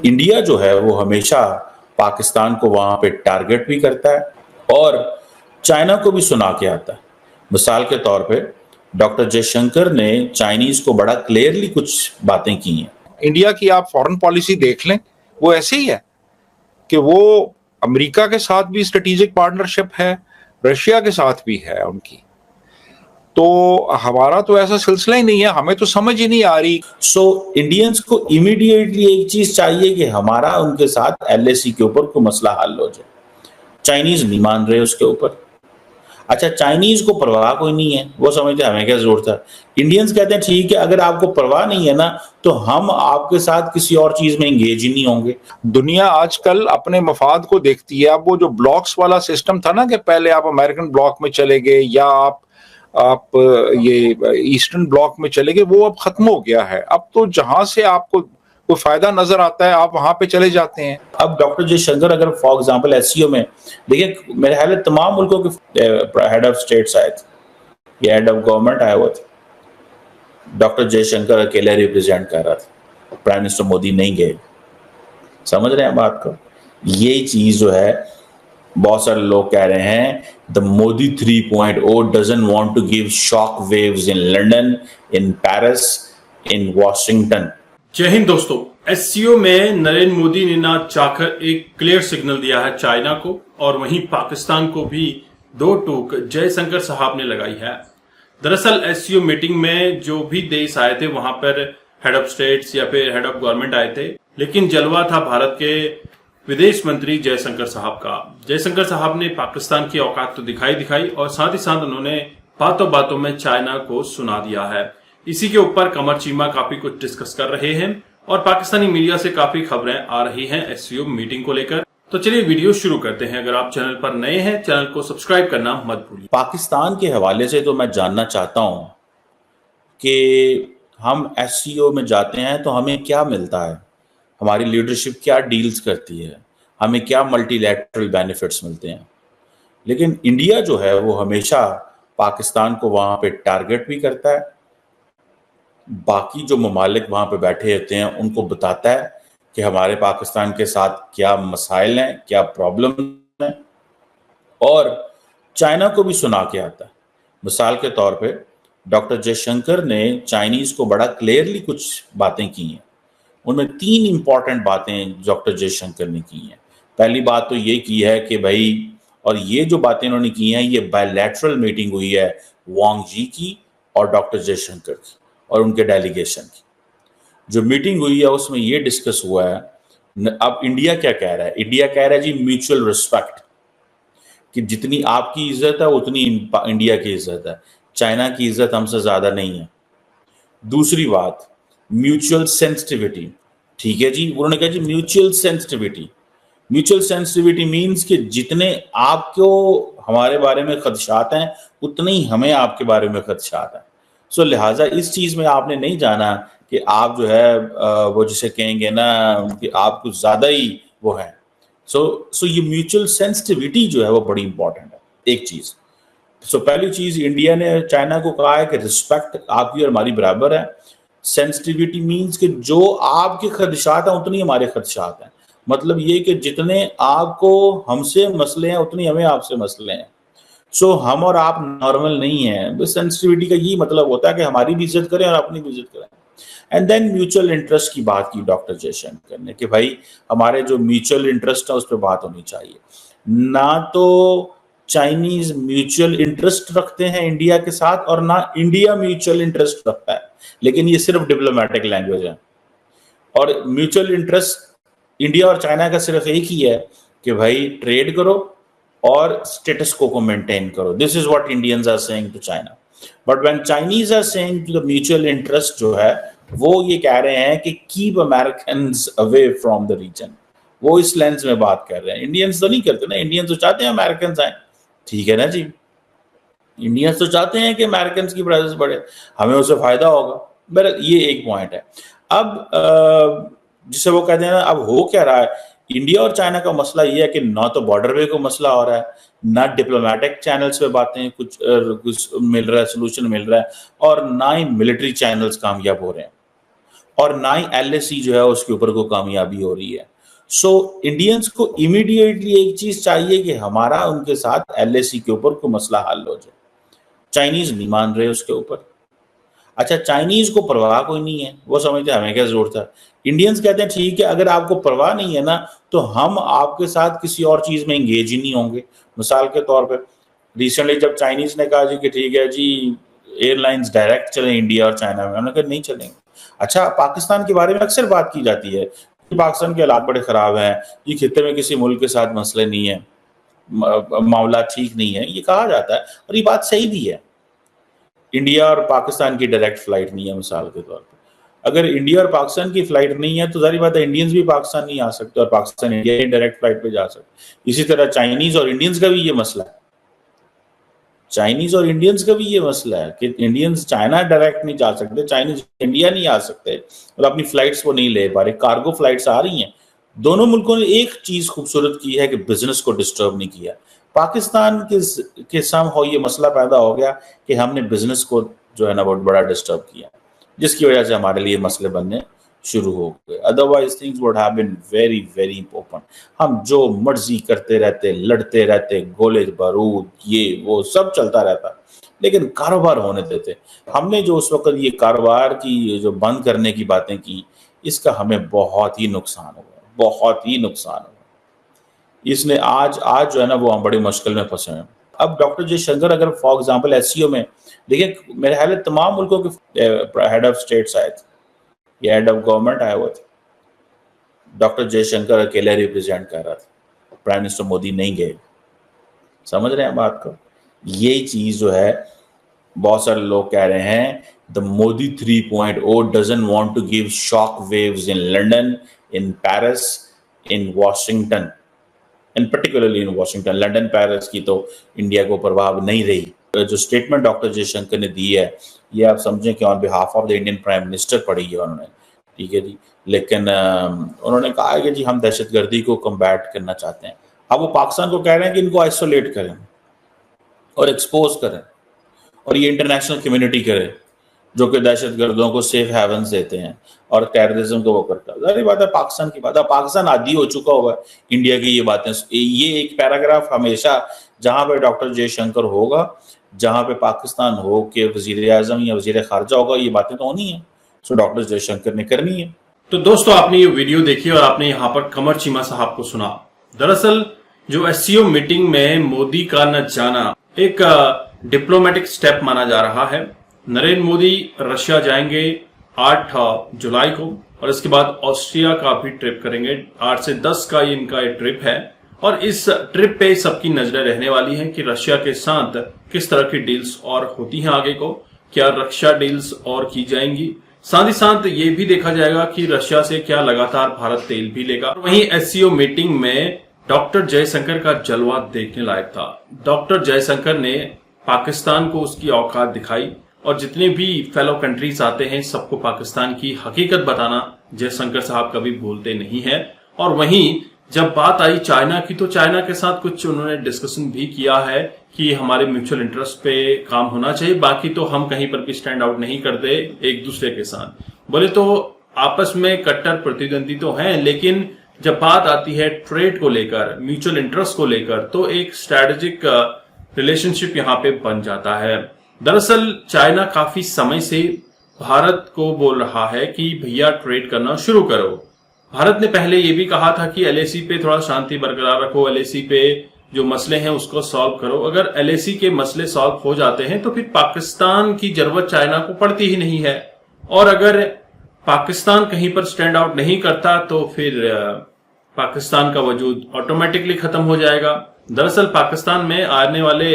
India जो है वो हमेशा पाकिस्तान को वहां पे टारगेट भी करता है और चाइना को भी सुना के आता है। मिसाल के तौर पे डॉक्टर जयशंकर ने चाइनीज को बड़ा क्लियरली कुछ बातें की हैं। इंडिया की आप फॉरेन पॉलिसी देख लें, वो ऐसे ही है कि वो अमेरिका के साथ भी स्ट्रेटेजिक पार्टनरशिप है, रशिया के साथ भी है उनकी। तो हमारा तो ऐसा सिलसिला ही नहीं है, हमें तो समझ ही नहीं आ रही। सो इंडियंस को इमीडिएटली एक चीज चाहिए कि हमारा उनके साथ एलएसी के ऊपर कोई मसला हल हो जाए। चाइनीज नहीं मान रहे उसके ऊपर। अच्छा, चाइनीज को परवाह कोई नहीं है, वो समझते हमें क्या जरूरत है। इंडियंस कहते हैं ठीक है, अगर आपको परवाह नहीं है ना तो हम आपके साथ किसी और चीज में एंगेज ही नहीं होंगे। दुनिया आजकल अपने मफाद को देखती है। अब वो जो ब्लॉक्स वाला सिस्टम था ना कि पहले आप अमेरिकन ब्लॉक में चले गए या आप ये ईस्टर्न ब्लॉक में चले गए, वो अब खत्म हो गया है। अब तो जहां से आपको कोई फायदा नजर आता है आप वहां पे चले जाते हैं। अब डॉक्टर जयशंकर अगर फॉर एग्जांपल एससीओ में देखिए, मेरे ख्याल है तमाम मुल्कों के हेड ऑफ स्टेट्स आए थे या हेड ऑफ गवर्नमेंट आए हुए थे। डॉक्टर जयशंकर अकेले रिप्रेजेंट कर रहा था, प्राइम मिनिस्टर मोदी नहीं गए। समझ रहे हैं बात को। ये चीज जो है बहुत सारे लोग कह रहे हैं the Modi 3.0 doesn't want to give shock waves in London, in Paris, in Washington. Jai Hind दोस्तों। एससीओ में नरेंद्र मोदी ने ना चाहकर एक क्लियर सिग्नल दिया है चाइना को, और वहीं पाकिस्तान को भी दो टूक जयशंकर साहब ने लगाई है। दरअसल एससीओ मीटिंग में जो भी देश आए थे वहां पर हेड ऑफ स्टेट्स या फिर हेड ऑफ गवर्नमेंट आए थे, लेकिन जलवा था भारत के विदेश मंत्री जयशंकर साहब का। जयशंकर साहब ने पाकिस्तान की औकात तो दिखाई और साथ ही साथ उन्होंने बातों बातों में चाइना को सुना दिया है। इसी के ऊपर कमर चीमा काफी कुछ डिस्कस कर रहे हैं और पाकिस्तानी मीडिया से काफी खबरें आ रही हैं एससीओ मीटिंग को लेकर। तो चलिए वीडियो शुरू करते हैं। अगर आप चैनल पर नए हैं, चैनल को सब्सक्राइब करना मत भूलिए। पाकिस्तान के हवाले से तो मैं जानना चाहता हूं कि हम एससीओ में जाते हैं तो हमें क्या मिलता है, हमारी लीडरशिप क्या डील्स करती है, हमें क्या मल्टीलैटरल बेनिफिट्स मिलते हैं। लेकिन इंडिया जो है वो हमेशा पाकिस्तान को वहां पे टारगेट भी करता है, बाकी जो ममालिक वहां पे बैठे होते हैं उनको बताता है कि हमारे पाकिस्तान के साथ क्या मसाइल हैं, क्या प्रॉब्लम है, और चाइना को भी सुना के आता है। मिसाल के तौर पे डॉक्टर जयशंकर ने चाइनीज को बड़ा क्लियरली कुछ बातें की हैं। उनमें 3 इंपॉर्टेंट बातें डॉक्टर जयशंकर ने की हैं। पहली बात तो ये की है कि भाई, और ये जो बातें उन्होंने की हैं ये बायलैटरल मीटिंग हुई है वांग जी की और डॉक्टर जयशंकर की और उनके डेलीगेशन की। जो मीटिंग हुई है उसमें ये डिस्कस हुआ है। अब इंडिया क्या कह रहा है? इंडिया कह रहा है जी म्यूचुअल रिस्पेक्ट, कि जितनी आपकी इज्जत है उतनी इंडिया की इज्जत है, चाइना की इज्जत हमसे ज्यादा नहीं है। दूसरी बात, म्यूचुअल सेंसिटिविटी। ठीक है जी, उन्होंने कहा जी mutual sensitivity. Mutual sensitivity means कि जितने आपको हमारे बारे में खदशात हैं उतने ही हमें आपके बारे में खदशात हैं। सो लिहाजा इस चीज में आपने नहीं जाना कि आप जो है वो जिसे कहेंगे ना कि आप कुछ ज्यादा ही वो है। सो ये म्यूचुअल सेंसिटिविटी जो है वो बड़ी इंपॉर्टेंट है एक चीज। सो पहली चीज, इंडिया ने चाइना को कहा है कि रिस्पेक्ट आपकी और हमारी बराबर है। सेंसिटिविटी मीन्स कि जो आपके खदशात हैं उतनी हमारे खदशात हैं। मतलब ये कि जितने आपको हमसे मसले हैं उतनी हमें आपसे मसले हैं। सो हम और आप नॉर्मल नहीं है। सेंसिटिविटी का यही मतलब होता है कि हमारी भी इज्जत करें और अपनी भी इज्जत करें। एंड देन म्यूचुअल इंटरेस्ट की बात की डॉक्टर जयशंकर ने कि भाई हमारे जो म्यूचुअल इंटरेस्ट है उस पर बात होनी चाहिए। ना तो चाइनीज म्यूचुअल इंटरेस्ट रखते हैं इंडिया के साथ और ना इंडिया म्यूचुअल इंटरेस्ट रखता है, लेकिन ये सिर्फ डिप्लोमेटिक लैंग्वेज है। और म्यूचुअल इंटरेस्ट इंडिया और चाइना का सिर्फ एक ही है कि भाई ट्रेड करो और स्टेटस को मेंटेन करो। This is what Indians are saying to China. But when Chinese are saying to the mutual interest जो है वो ये कह रहे हैं कि keep Americans away from the region. वो इस लेंस में बात कर रहे हैं। इंडियंस तो नहीं करते ना, इंडियंस तो चाहते हैं अमेरिकन आए। ठीक है ना जी, इंडियंस तो चाहते हैं कि अमेरिकन की प्रेजेंस बढ़े, हमें उससे फायदा होगा। बहरहाल ये एक पॉइंट है। अब जिसे वो कहते हैं ना, अब हो क्या रहा है, इंडिया और चाइना का मसला ये है कि ना तो बॉर्डर पे को मसला हो रहा है, ना डिप्लोमेटिक चैनल्स पे बातें कुछ मिल रहा है, सोल्यूशन मिल रहा है, और ना ही मिलिट्री चैनल्स कामयाब हो रहे हैं। और ना ही LAC जो है उसके ऊपर कोई कामयाबी हो रही है। सो इंडियंस को इमीडिएटली एक चीज चाहिए कि हमारा उनके साथ LAC के ऊपर कोई मसला हल हो जाए। चाइनीज नहीं मान रहे उसके ऊपर। अच्छा, चाइनीज को परवाह कोई नहीं है, वो समझते हमें क्या जरूरत है। इंडियंस कहते हैं ठीक है, अगर आपको परवाह नहीं है ना तो हम आपके साथ किसी और चीज में एंगेज ही नहीं होंगे। मिसाल के तौर पे रिसेंटली जब चाइनीज ने कहा जी कि ठीक है जी एयरलाइंस डायरेक्ट चलें इंडिया और चाइना में, उन्होंने कहा नहीं चलेंगे। अच्छा, पाकिस्तान के बारे में अक्सर बात की जाती है कि पाकिस्तान के हालात बड़े खराब हैं, ये खित्ते में किसी मुल्क के साथ मसले नहीं है, मामला ठीक नहीं है, ये कहा जाता है और ये बात सही भी है। इंडिया और पाकिस्तान की डायरेक्ट फ्लाइट नहीं है मिसाल के तौर पे। अगर इंडिया और पाकिस्तान की फ्लाइट नहीं है तो जाहिर बात है इंडियंस भी पाकिस्तान नहीं आ सकते और पाकिस्तान इंडिया की डायरेक्ट फ्लाइट पे जा सकते। इसी तरह चाइनीज और इंडियंस का भी ये मसला है। चाइनीज और इंडियंस का भी ये मसला है कि इंडियंस चाइना डायरेक्ट नहीं जा सकते, चाइनीज इंडिया नहीं आ सकते और अपनी फ्लाइट्स को नहीं ले पा रहे। कार्गो फ्लाइट्स आ रही हैं। दोनों मुल्कों ने एक चीज खूबसूरत की है कि बिजनेस को डिस्टर्ब नहीं किया। पाकिस्तान के समहाउ ये मसला पैदा हो गया कि हमने बिजनेस को जो है ना बहुत बड़ा डिस्टर्ब किया, जिसकी वजह से हमारे लिए मसले बनने शुरू हो गए। Otherwise things would have been very very open. हम जो मर्जी करते रहते, लड़ते रहते, गोले बारूद ये वो सब चलता रहता, लेकिन कारोबार होने देते। हमने जो उस वक्त ये कारोबार की जो बंद करने की बातें की, इसका हमें बहुत ही नुकसान हुआ, बहुत ही नुकसान हुआ। इसने आज जो है ना वो हम बड़ी मुश्किल में फंसे हैं। अब डॉक्टर जयशंकर अगर फॉर एग्जांपल एससीओ में देखिए, मेरे ख्याल है तमाम मुल्कों के हेड ऑफ स्टेट्स आए थे या हेड ऑफ गवर्नमेंट आए हुए थे। डॉक्टर जयशंकर अकेले रिप्रेजेंट कर रहा था, प्राइम मिनिस्टर मोदी नहीं गए। समझ रहे हैं बात को? ये चीज जो है बहुत सारे लोग कह रहे हैं the Modi 3.0 doesn't want to give shock waves in London, in Paris, in Washington, in particularly in Washington. London Paris की तो इंडिया को प्रभाव नहीं रही। जो स्टेटमेंट डॉक्टर जयशंकर ने दी है ये आप समझें कि on behalf of the Indian prime minister पढ़ी है उन्होंने, ठीक है जी। लेकिन उन्होंने कहा है कि जी हम दहशतगर्दी को कम्बैट करना चाहते हैं। अब वो पाकिस्तान को कह रहे हैं कि इनको आइसोलेट करें और एक्सपोज करें और ये इंटरनेशनल कम्युनिटी करे जो कि दहशतगर्दों को सेफ हेवंस देते हैं और टेररिज्म को वो करता है। जाहिर बात है पाकिस्तान की बात है, पाकिस्तान आदी हो चुका हुआ है इंडिया की ये बातें। ये एक पैराग्राफ हमेशा जहां पे डॉक्टर जयशंकर होगा, जहां पे पाकिस्तान हो के वजीर आजम या वजीर खारजा होगा, ये बातें तो होनी है। सो डॉक्टर जयशंकर ने करनी है। तो दोस्तों आपने ये वीडियो देखी और आपने यहाँ पर कमर चीमा साहब को सुना। दरअसल जो एससीओ मीटिंग में मोदी का न जाना एक डिप्लोमेटिक स्टेप माना जा रहा है। नरेंद्र मोदी रशिया जाएंगे 8 जुलाई को और इसके बाद ऑस्ट्रिया का भी ट्रिप करेंगे। 8 से 10 का इनका ये ट्रिप है और इस ट्रिप पे सबकी नजरें रहने वाली हैं कि रशिया के साथ किस तरह की डील्स और होती हैं आगे को, क्या रक्षा डील्स और की जाएंगी। साथ ही साथ ये भी देखा जाएगा कि रशिया से क्या लगातार भारत तेल भी लेगा। वहीं एससीओ मीटिंग में डॉक्टर जयशंकर का जलवा देखने लायक था। डॉक्टर जयशंकर ने पाकिस्तान को उसकी औकात दिखाई और जितने भी फेलो कंट्रीज आते हैं सबको पाकिस्तान की हकीकत बताना जयशंकर साहब कभी भूलते नहीं है। और वहीं जब बात आई चाइना की तो चाइना के साथ कुछ उन्होंने डिस्कशन भी किया है कि हमारे म्यूचुअल इंटरेस्ट पे काम होना चाहिए, बाकी तो हम कहीं पर भी स्टैंड आउट नहीं करते एक दूसरे के साथ। बोले तो आपस में कट्टर प्रतिद्वंदी तो हैं, लेकिन जब बात आती है ट्रेड को लेकर, म्यूचुअल इंटरेस्ट को लेकर, तो एक स्ट्रेटेजिक रिलेशनशिप यहाँ पे बन जाता है। दरअसल चाइना काफी समय से भारत को बोल रहा है कि भैया ट्रेड करना शुरू करो। भारत ने पहले ये भी कहा था कि एलएसी पे थोड़ा शांति बरकरार रखो, एलएसी पे जो मसले हैं उसको सॉल्व करो। अगर एलएसी के मसले सॉल्व हो जाते हैं तो फिर पाकिस्तान की जरूरत चाइना को पड़ती ही नहीं है। और अगर पाकिस्तान कहीं पर स्टैंड आउट नहीं करता तो फिर पाकिस्तान का वजूद ऑटोमेटिकली खत्म हो जाएगा। दरअसल पाकिस्तान में आने वाले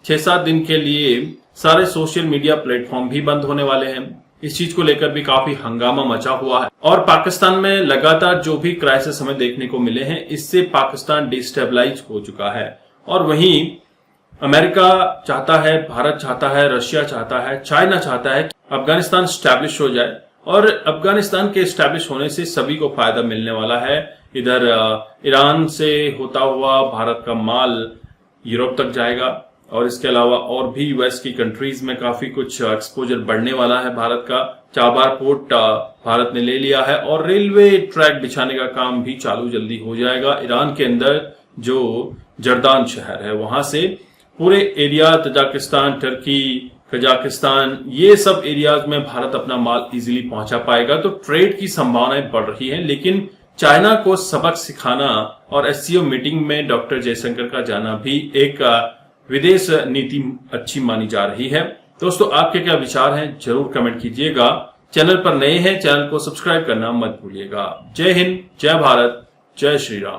6-7 दिन के लिए सारे सोशल मीडिया प्लेटफॉर्म भी बंद होने वाले हैं। इस चीज को लेकर भी काफी हंगामा मचा हुआ है और पाकिस्तान में लगातार जो भी क्राइसिस हमें देखने को मिले हैं इससे पाकिस्तान डिस्टेबलाइज हो चुका है। और वहीं अमेरिका चाहता है, भारत चाहता है, रशिया चाहता है, चाइना चाहता है कि अफगानिस्तान स्टैब्लिश हो जाए और अफगानिस्तान के स्टैब्लिश होने से सभी को फायदा मिलने वाला है। इधर ईरान से होता हुआ भारत का माल यूरोप तक जाएगा, और इसके अलावा और भी यूएस की कंट्रीज में काफी कुछ एक्सपोजर बढ़ने वाला है भारत का। चाबार पोर्ट भारत ने ले लिया है और रेलवे ट्रैक बिछाने का काम भी चालू जल्दी हो जाएगा। ईरान के अंदर जो जर्दान शहर है वहां से पूरे एरिया, तजाकिस्तान, टर्की, कजाकिस्तान, ये सब एरियाज में भारत अपना माल इजीली पहुंचा पाएगा। तो ट्रेड की संभावनाएं बढ़ रही हैं, लेकिन चाइना को सबक सिखाना और एससीओ मीटिंग में डॉक्टर जयशंकर का जाना भी एक विदेश नीति अच्छी मानी जा रही है। दोस्तों, आपके क्या विचार हैं जरूर कमेंट कीजिएगा। चैनल पर नए हैं, चैनल को सब्सक्राइब करना मत भूलिएगा। जय हिंद, जय भारत, जय श्री राम।